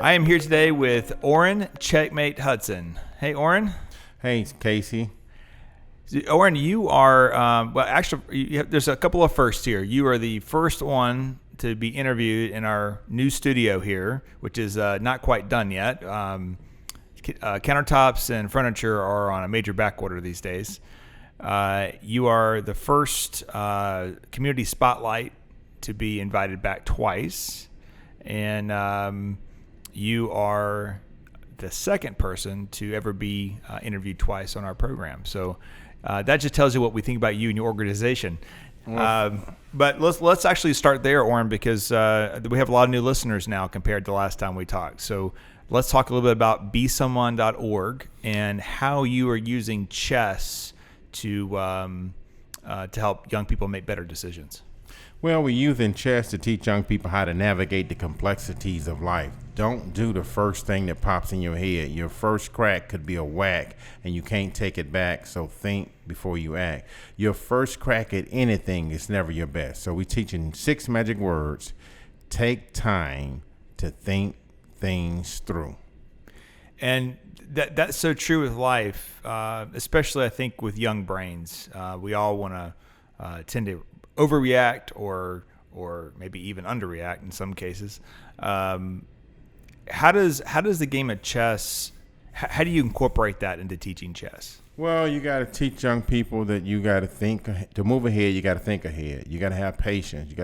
I am here today with Orrin, Checkmate Hudson. Hey, Orrin. Hey, Casey. Orrin, you are, there's a couple of firsts here. You are the first one to be interviewed in our new studio here, which is not quite done yet. Countertops and furniture are on a major back order these days. You are the first community spotlight to be invited back twice. And you are the second person to ever be interviewed twice on our program. So that just tells you what we think about you and your organization. But let's actually start there, Orrin, because we have a lot of new listeners now compared to the last time we talked. So let's talk a little bit about besomeone.org and how you are using chess to help young people make better decisions. Well, we're using chess to teach young people how to navigate the complexities of life. Don't do the first thing that pops in your head. Your first crack could be a whack, and you can't take it back, so think before you act. Your first crack at anything is never your best. So we're teaching 6 magic words. Take time to think things through. And that's so true with life, especially I think with young brains. We all want to tend to overreact or maybe even underreact in some cases. How does the game of chess, how do you incorporate that into teaching chess? Well, you got to teach young people that you got to think, to move ahead, you got to think ahead. You got to have patience. You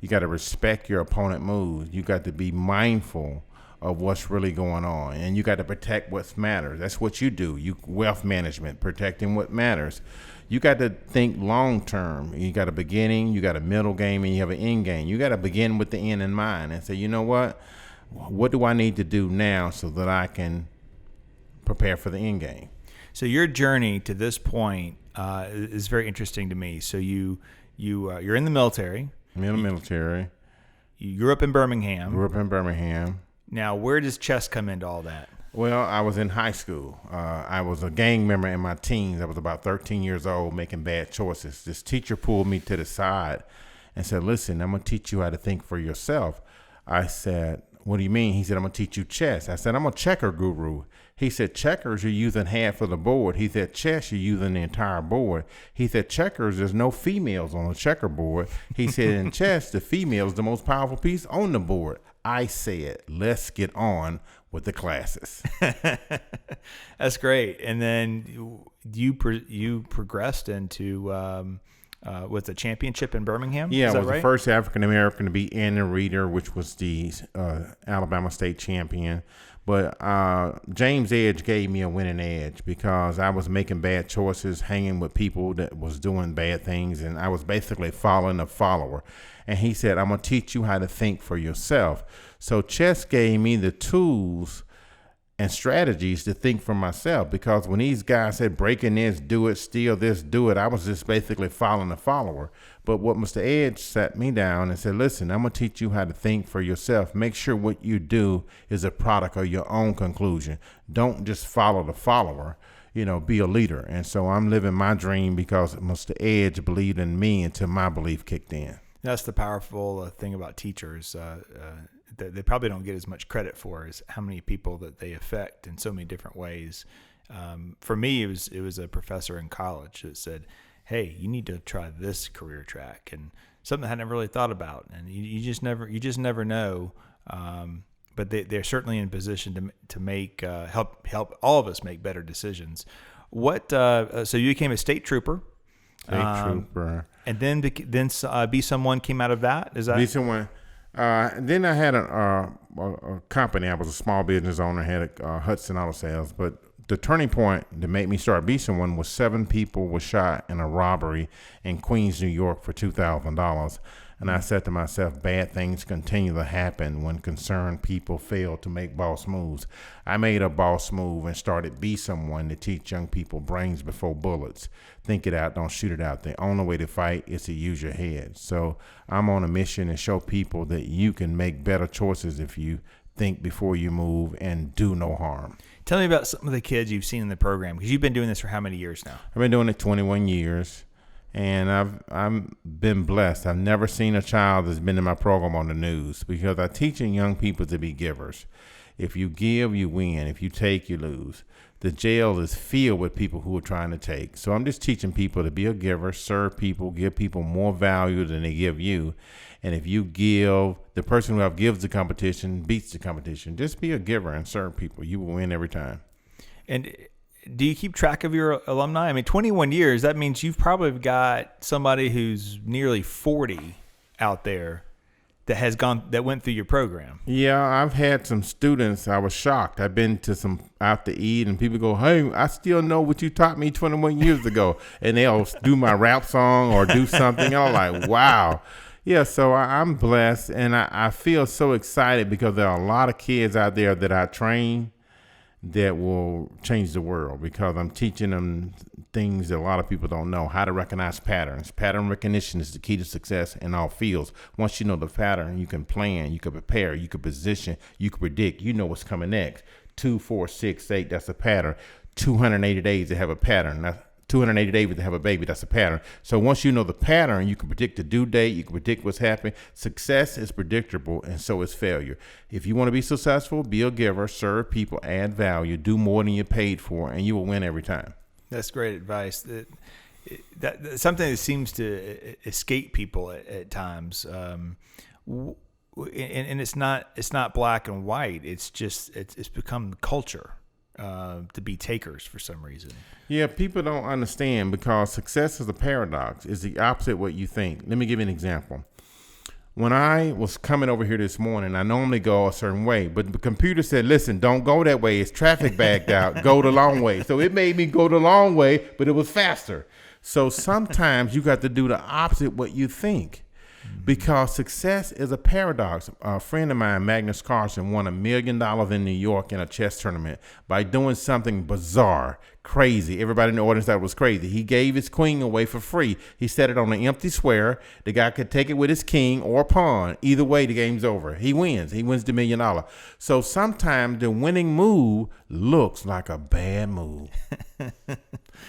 got to respect your opponent moves. You got to be mindful of what's really going on, and you got to protect what matters. That's what you do. Wealth management, protecting what matters. You got to think long term. You got a beginning, you got a middle game, and you have an end game. You got to begin with the end in mind and say, you know what do I need to do now so that I can prepare for the end game? So your journey to this point is very interesting to me. So you're in the military. I'm in the military. You grew up in Birmingham. Now, where does chess come into all that? Well, I was in high school. I was a gang member in my teens. I was about 13 years old, making bad choices. This teacher pulled me to the side and said, listen, I'm going to teach you how to think for yourself. I said, what do you mean? He said, I'm going to teach you chess. I said, I'm a checker guru. He said, checkers, you're using half of the board. He said, chess, you're using the entire board. He said, checkers, there's no females on the checkerboard. He said, in chess, the female is the most powerful piece on the board. I said, let's get on with the classes. That's great. And then you progressed into was the championship in Birmingham? Yeah, I was right? the first African American to be in the Reader, which was the Alabama State champion. But James Edge gave me a winning edge because I was making bad choices, hanging with people that was doing bad things, and I was basically following a follower. And he said, I'm going to teach you how to think for yourself. So chess gave me the tools and strategies to think for myself, because when these guys said breaking this, do it, steal this, do it, I was just basically following a follower. But what Mr. Edge sat me down and said, listen, I'm going to teach you how to think for yourself. Make sure what you do is a product of your own conclusion. Don't just follow the follower. Be a leader. And so I'm living my dream because Mr. Edge believed in me until my belief kicked in. That's the powerful thing about teachers. That they probably don't get as much credit for is how many people that they affect in so many different ways. For me, it was a professor in college that said, hey, you need to try this career track, and something I hadn't really thought about. And you just never know. But they're certainly in position to make help all of us make better decisions. So you became a state trooper. And then Be Someone came out of that. Is that? Be Someone. Then I had a company. I was a small business owner, had a Hudson auto sales. But the turning point that made me start Be Someone was 7 people were shot in a robbery in Queens, New York for $2,000. And I said to myself, bad things continue to happen when concerned people fail to make boss moves. I made a boss move and started Be Someone to teach young people brains before bullets. Think it out, don't shoot it out. The only way to fight is to use your head. So I'm on a mission to show people that you can make better choices if you think before you move and do no harm. Tell me about some of the kids you've seen in the program, because you've been doing this for how many years now? I've been doing it 21 years. And I've been blessed. I've never seen a child that's been in my program on the news because I'm teaching young people to be givers. If you give, you win. If you take, you lose. The jail is filled with people who are trying to take. So I'm just teaching people to be a giver, serve people, give people more value than they give you. And if you give, the person who gives the competition beats the competition. Just be a giver and serve people. You will win every time. And do you keep track of your alumni? I mean, 21 years, that means you've probably got somebody who's nearly 40 out there that went through your program. Yeah, I've had some students. I was shocked. I've been to some out to eat, and people go, "Hey, I still know what you taught me 21 years ago," and they'll do my rap song or do something. I'm like, wow. Yeah, so I'm blessed, and I feel so excited because there are a lot of kids out there that I train that will change the world because I'm teaching them things that a lot of people don't know, how to recognize patterns. Pattern recognition is the key to success in all fields. Once you know the pattern, you can plan, you can prepare, you can position, you can predict, you know what's coming next. 2, 4, 6, 8, that's a pattern. 280 days to have a pattern. That's 280 days to have a baby, that's a pattern. So once you know the pattern, you can predict the due date, you can predict what's happening. Success is predictable, and so is failure. If you want to be successful, be a giver, serve people, add value, do more than you're paid for, and you will win every time. That's great advice. That's something that seems to escape people at times. And it's not black and white. It's just, it's become culture. To be takers for some reason. Yeah, people don't understand because success is a paradox. It's the opposite of what you think. Let me give you an example. When I was coming over here this morning, I normally go a certain way, but the computer said, listen, don't go that way. It's traffic backed out. Go the long way. So it made me go the long way, but it was faster. So sometimes you got to do the opposite of what you think. Because success is a paradox. A friend of mine, Magnus Carlsen, won $1 million in New York in a chess tournament by doing something bizarre, crazy. Everybody in the audience thought it was crazy. He gave his queen away for free. He set it on an empty square. The guy could take it with his king or pawn. Either way, the game's over. He wins. He wins the $1 million. So sometimes the winning move looks like a bad move.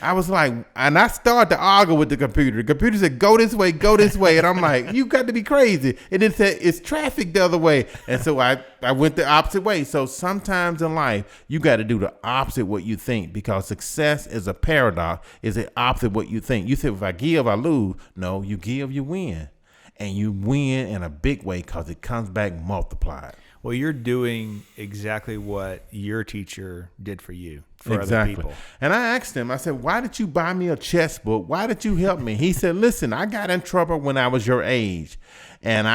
I was like, and I started to argue with the computer. The computer said, go this way. And I'm like, you got to be crazy. And it said, it's traffic the other way. And so I went the opposite way. So sometimes in life, you got to do the opposite what you think because success is a paradox. Is the opposite what you think. You say, if I give, I lose. No, you give, you win. And you win in a big way because it comes back multiplied. Well, you're doing exactly what your teacher did for you, for other people. And I asked him, I said, why did you buy me a chess book? Why did you help me? He said, listen, I got in trouble when I was your age, and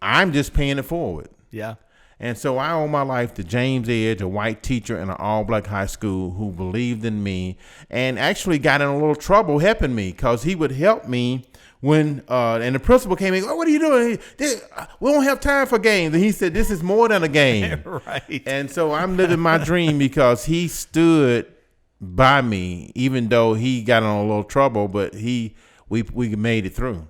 I'm just paying it forward. Yeah. And so I owe my life to James Edge, a white teacher in an all-black high school who believed in me and actually got in a little trouble helping me because he would help me when and the principal came in, oh, what are you doing? We don't have time for games. And he said, this is more than a game. Right. And so I'm living my dream because he stood by me, even though he got in a little trouble, but we made it through.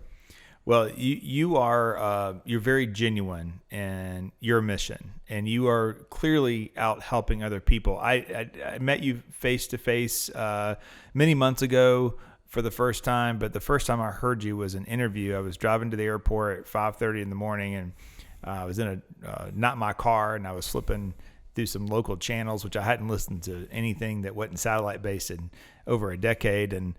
Well, you're very genuine in your mission, and you are clearly out helping other people. I met you face to face many months ago for the first time, but the first time I heard you was an interview. I was driving to the airport at 5:30 in the morning, and I was in not my car, and I was flipping through some local channels, which I hadn't listened to anything that wasn't satellite based in over a decade, and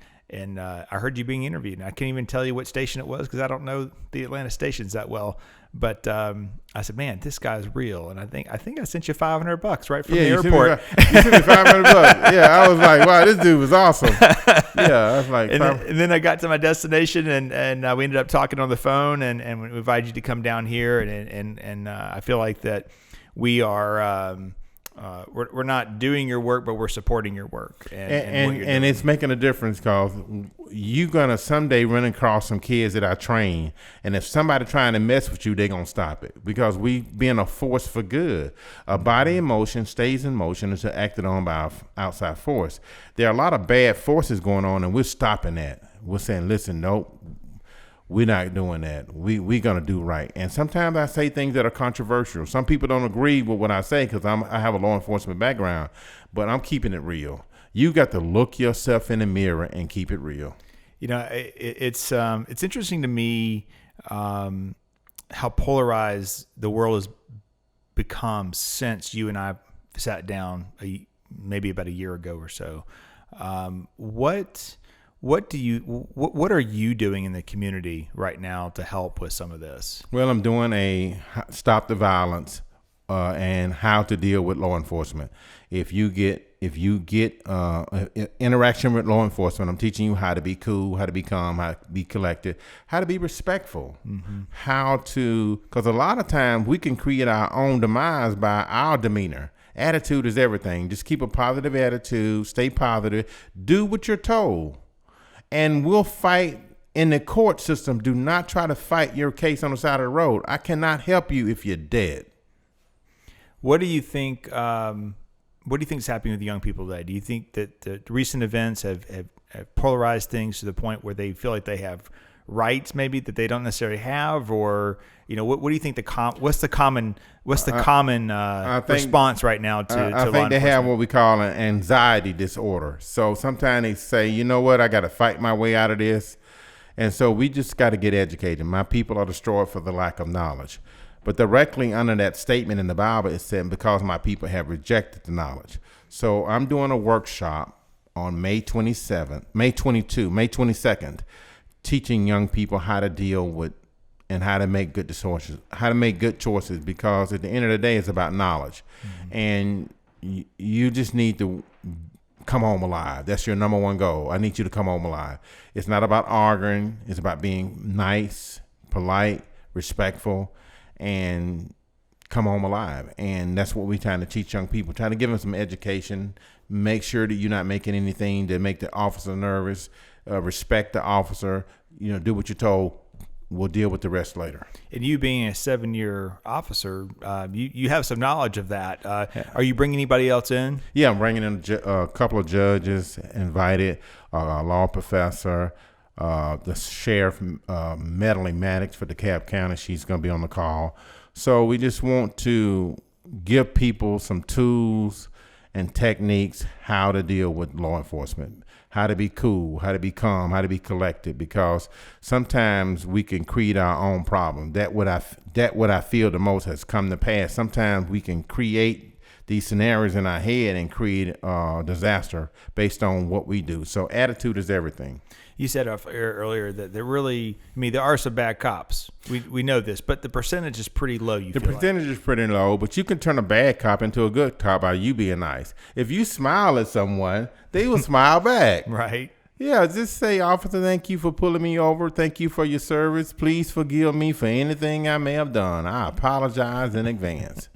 I heard you being interviewed. And I can't even tell you what station it was because I don't know the Atlanta stations that well. But I said, "Man, this guy's real." And I think I sent you $500 right from the airport. You sent me $500. Yeah, I was like, "Wow, this dude was awesome." Yeah, I was like, and then I got to my destination, and we ended up talking on the phone, and we invited you to come down here, and I feel like that we are. We're not doing your work, but we're supporting your work, and it's making a difference because you're gonna someday run across some kids that I train, and if somebody trying to mess with you, they're gonna stop it because we being a force for good. A body in motion stays in motion until acted on by outside force. There are a lot of bad forces going on, and we're stopping that. We're saying, listen, nope. We're not doing that. We're going to do right. And sometimes I say things that are controversial. Some people don't agree with what I say because I have a law enforcement background, but I'm keeping it real. You got to look yourself in the mirror and keep it real. It's interesting to me how polarized the world has become since you and I sat down maybe about a year ago or so. What are you doing in the community right now to help with some of this? Well, I'm doing a stop the violence and how to deal with law enforcement. If you get interaction with law enforcement, I'm teaching you how to be cool, how to be calm, how to be collected, how to be respectful, because a lot of times we can create our own demise by our demeanor. Attitude is everything. Just keep a positive attitude, stay positive, do what you're told, and we'll fight in the court system. Do not try to fight your case on the side of the road. I cannot help you if you're dead. What do you think? What do you think is happening with the young people today? Do you think that the recent events have polarized things to the point where they feel like they have rights maybe that they don't necessarily have, or what do you think what's the common response right now to I think they have what we call an anxiety disorder. So sometimes they say, you know what, I got to fight my way out of this, and so we just got to get educated. My people are destroyed for the lack of knowledge. But directly under that statement in the Bible, it said, because my people have rejected the knowledge. So I'm doing a workshop on May 22nd, teaching young people how to deal with and how to make good choices, because at the end of the day, it's about knowledge. And you just need to come home alive. That's your number one goal. I need you to come home alive. It's not about arguing. It's about being nice, polite, respectful, and come home alive. And that's what we're trying to teach young people, trying to give them some education, make sure that you're not making anything to make the officer nervous, respect the officer, do what you're told. We'll deal with the rest later. And you being a 7-year officer, you have some knowledge of that. Are you bringing anybody else in? Yeah, I'm bringing in a couple of judges, invited, a law professor, the sheriff, Medley Maddox for DeKalb County. She's going to be on the call. So we just want to give people some tools and techniques how to deal with law enforcement, how to be cool, how to be calm, how to be collected, because sometimes we can create our own problem. That what I feel the most has come to pass. Sometimes we can create these scenarios in our head and create disaster based on what we do. So attitude is everything. You said earlier that there are some bad cops. We know this, but the percentage is pretty low. The percentage is pretty low, but you can turn a bad cop into a good cop by you being nice. If you smile at someone, they will smile back. Right. Yeah, just say, officer, thank you for pulling me over. Thank you for your service. Please forgive me for anything I may have done. I apologize in advance.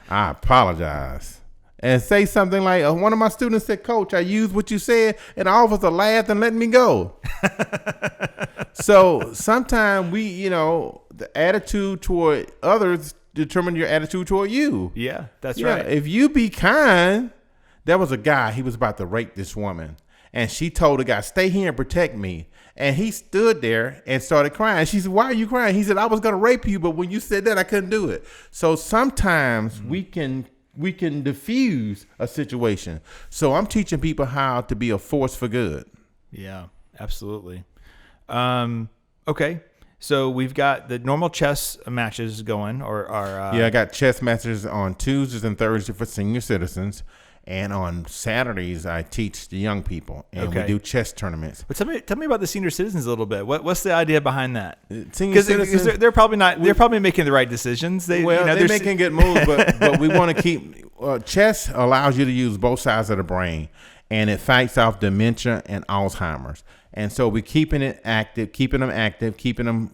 I apologize. And say something like, one of my students said, Coach, I used what you said, and the officer laughed and let me go. So sometimes the attitude toward others determine your attitude toward you. Yeah, that's right. If you be kind, there was a guy, he was about to rape this woman, and she told the guy, stay here and protect me. And he stood there and started crying. She said, why are you crying? He said, I was going to rape you, but when you said that, I couldn't do it. So sometimes we can diffuse a situation. So I'm teaching people how to be a force for good. Yeah, absolutely. Okay. So we've got the normal chess matches going, I got chess matches on Tuesdays and Thursdays for senior citizens. And on Saturdays, I teach the young people, and we do chess tournaments. But tell me about the senior citizens a little bit. What's the idea behind that? Because they're probably not. They're probably making the right decisions. They're making good moves, but we want to keep. Chess allows you to use both sides of the brain, and it fights off dementia and Alzheimer's. And so we're keeping them active, keeping them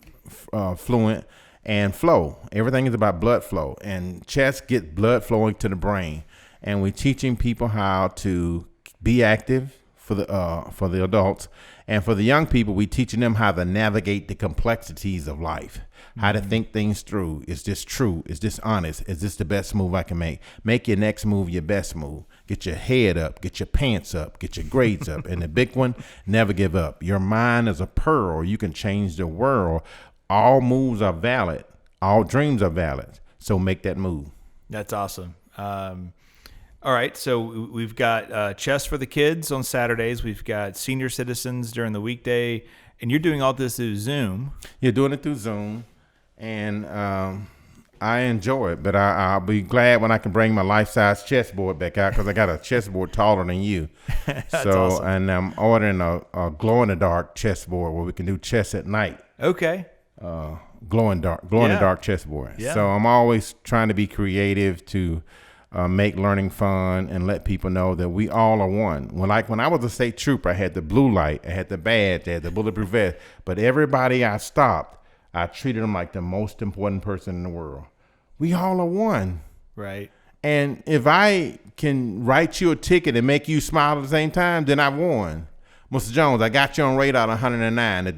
fluent and flow. Everything is about blood flow, and chess gets blood flowing to the brain. And we're teaching people how to be active for the adults, and for the young people, we're teaching them how to navigate the complexities of life, how to think things through. Is this true? Is this honest? Is this the best move I can make? Make your next move your best move. Get your head up, get your pants up, get your grades up. And the big one, never give up. Your mind is a pearl. You can change the world. All moves are valid. All dreams are valid. So make that move. That's awesome. All right, so we've got chess for the kids on Saturdays. We've got senior citizens during the weekday, And you're doing all this through Zoom. You're doing it through Zoom, and I enjoy it. But I'll be glad when I can bring my life-size chessboard back out, because I got a chessboard taller than you. That's awesome. And I'm ordering a glow-in-the-dark chessboard where we can do chess at night. Okay. Glow-in-the-dark chessboard. Yeah. So I'm always trying to be creative to make learning fun and let people know that we all are one. When I was a state trooper, I had the blue light, I had the badge, I had the bulletproof vest. But everybody I stopped, I treated them like the most important person in the world. We all are one. Right. And if I can write you a ticket and make you smile at the same time, then I won. Mr. Jones, I got you on radar 109. The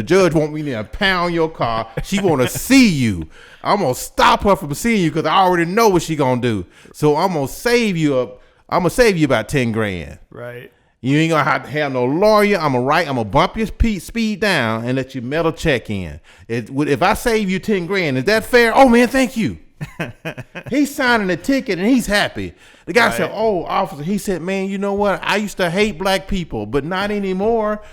judge want me to pound your car. She want to see you. I'm going to stop her from seeing you because I already know what she going to do. So I'm going to save you about 10 grand. Right. You ain't going to have no lawyer. I'm going to bump your speed down and let you mail a check in. If I save you 10 grand, is that fair? Oh, man, thank you. He's signing the ticket and he's happy. The guy said, "Oh, officer," he said, "Man, you know what? I used to hate black people, but not anymore.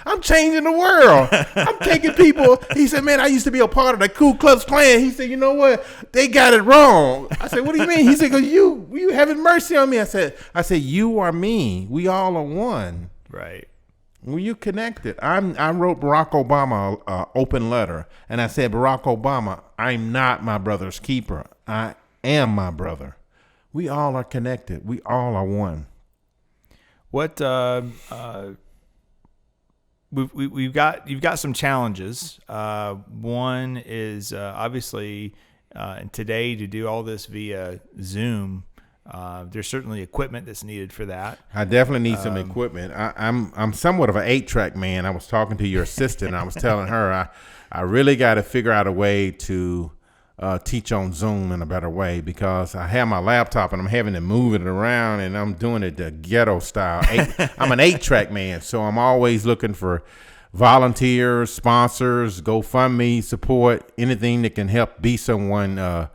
I'm changing the world. I'm taking people." He said, "Man, I used to be a part of the Ku Klux Klan." He said, "You know what? They got it wrong." I said, "What do you mean?" He said, "'Cause you having mercy on me." I said, "You are me. We all are one." Right. Well, you connected. I wrote Barack Obama an open letter, and I said, "Barack Obama, I'm not my brother's keeper. I am my brother. We all are connected. We all are one." What you've got some challenges. One is obviously today to do all this via Zoom. There's certainly equipment that's needed for that. I definitely need some equipment. I'm somewhat of an 8-track man. I was talking to your assistant, and I was telling her I really got to figure out a way to teach on Zoom in a better way, because I have my laptop and I'm having to move it around, and I'm doing it the ghetto style. I'm an 8-track man, so I'm always looking for volunteers, sponsors, GoFundMe, support, anything that can help be someone.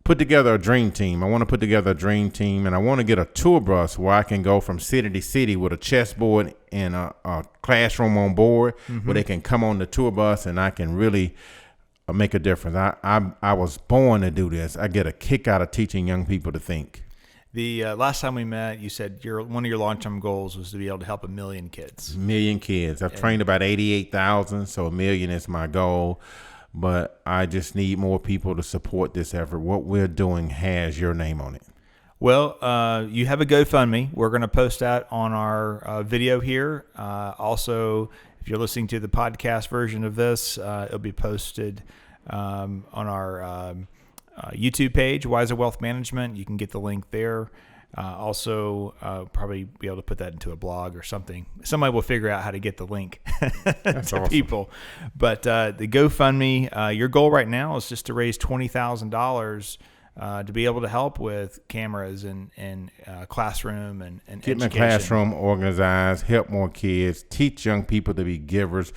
Put together a dream team. I want to put together a dream team, and I want to get a tour bus where I can go from city to city with a chessboard and a classroom on board, where they can come on the tour bus and I can really make a difference. I was born to do this. I get a kick out of teaching young people to think. The last time we met, you said one of your long-term goals was to be able to help 1 million kids. 1 million kids. I've trained about 88,000, so 1 million is my goal. But I just need more people to support this effort. What we're doing has your name on it. Well, you have a GoFundMe. We're going to post that on our video here. Also, if you're listening to the podcast version of this, it'll be posted on our YouTube page, Wiser Wealth Management. You can get the link there. Also, probably be able to put that into a blog or something. Somebody will figure out how to get the link to awesome. people. But the GoFundMe, your goal right now is just to raise $20,000 to be able to help with cameras and classroom and get my education. classroom organized, help more kids, teach young people to be givers.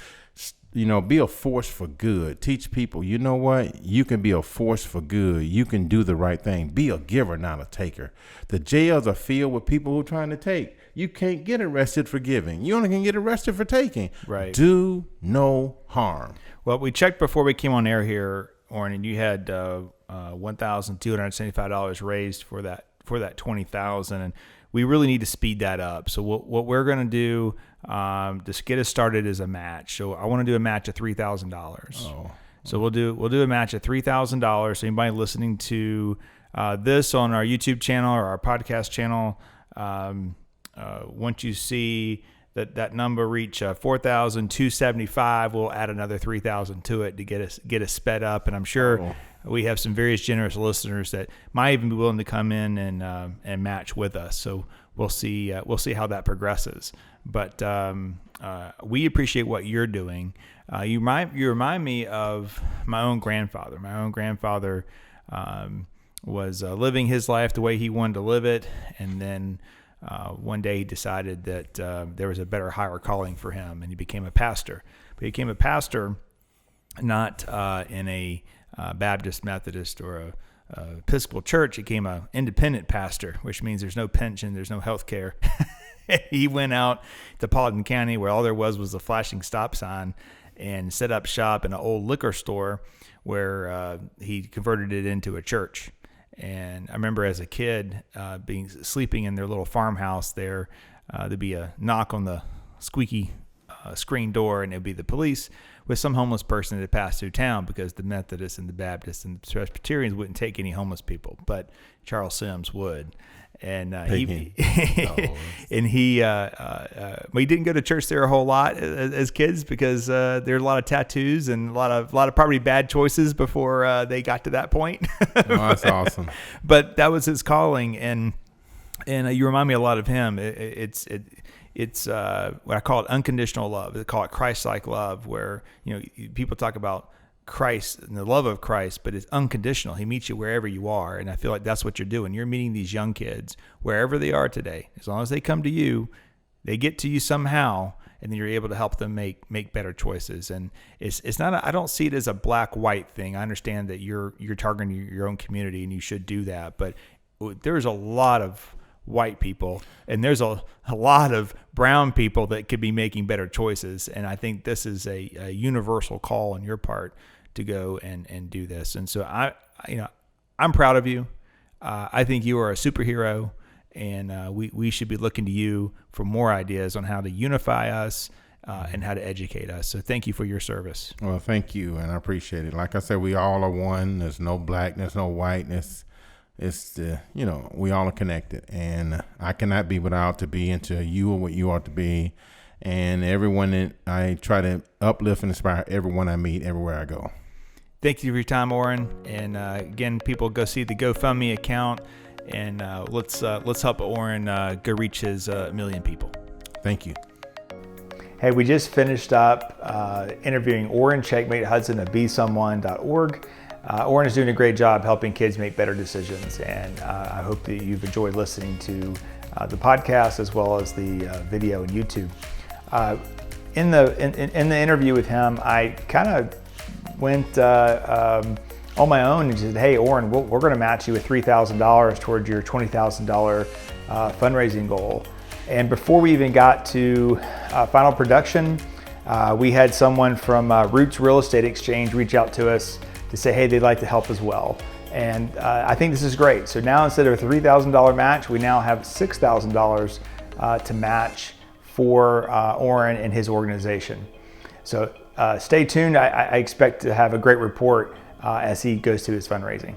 Be a force for good. Teach people, you know what? You can be a force for good. You can do the right thing. Be a giver, not a taker. The jails are filled with people who are trying to take. You can't get arrested for giving. You only can get arrested for taking. Right. Do no harm. Well, we checked before we came on air here, Orrin, and you had $1,275 raised for that $20,000, and we really need to speed that up. So what we're going to do to get us started is a match. So I want to do a match of $3,000. Oh. So we'll do a match of $3,000. So anybody listening to this on our YouTube channel or our podcast channel, once you see that number reach 4,275, we'll add another 3,000 to it to get us sped up. And I'm sure we have some various generous listeners that might even be willing to come in and match with us. So we'll see how that progresses. But we appreciate what you're doing. You remind me of my own grandfather. My own grandfather was living his life the way he wanted to live it, and then one day he decided that there was a better, higher calling for him, and he became a pastor. But he became a pastor not in a Baptist, Methodist, or a Episcopal church. He became an independent pastor, which means there's no pension, there's no health care. He went out to Paulding County where all there was a flashing stop sign and set up shop in an old liquor store where he converted it into a church. And I remember as a kid sleeping in their little farmhouse there, there'd be a knock on the squeaky screen door, and it'd be the police with some homeless person that passed through town, because the Methodists and the Baptists and the Presbyterians wouldn't take any homeless people, but Charles Sims would. And he didn't go to church there a whole lot as kids, because there's a lot of tattoos and a lot of probably bad choices before they got to that point. Oh, that's awesome. But that was his calling, and you remind me a lot of him. It's what I call it unconditional love. They call it Christ-like love, where people talk about Christ and the love of Christ, but it's unconditional. He meets you wherever you are, and I feel like that's what you're doing. You're meeting these young kids wherever they are today. As long as they come to you, they get to you somehow, and then you're able to help them make better choices. And it's not I don't see it as a black-white thing. I understand that you're targeting your own community, and you should do that, but there's a lot of white people, and there's a lot of brown people that could be making better choices. And I think this is a universal call on your part to go and do this. And so I'm proud of you. I think you are a superhero, and we should be looking to you for more ideas on how to unify us and how to educate us. So thank you for your service. Well, thank you, and I appreciate it. Like I said, we all are one. There's no blackness, no whiteness. It's we all are connected, and I cannot be without to be into you or what you ought to be, and everyone that I try to uplift and inspire everyone I meet everywhere I go. Thank you for your time, Orrin. And again, people go see the GoFundMe account, and let's help Orrin go reach his 1 million people. Thank you. Hey, we just finished up interviewing Orrin Checkmate Hudson of besomeone.org. Orrin is doing a great job helping kids make better decisions, and I hope that you've enjoyed listening to the podcast as well as the video on YouTube. In the interview with him, I kind of went on my own and said, "Hey, Orrin, we're going to match you with $3,000 towards your $20,000 fundraising goal." And before we even got to final production, we had someone from Roots Real Estate Exchange reach out to us to say, hey, they'd like to help as well. And I think this is great. So now instead of a $3,000 match, we now have $6,000 to match for Orrin and his organization. So stay tuned. I expect to have a great report as he goes to his fundraising.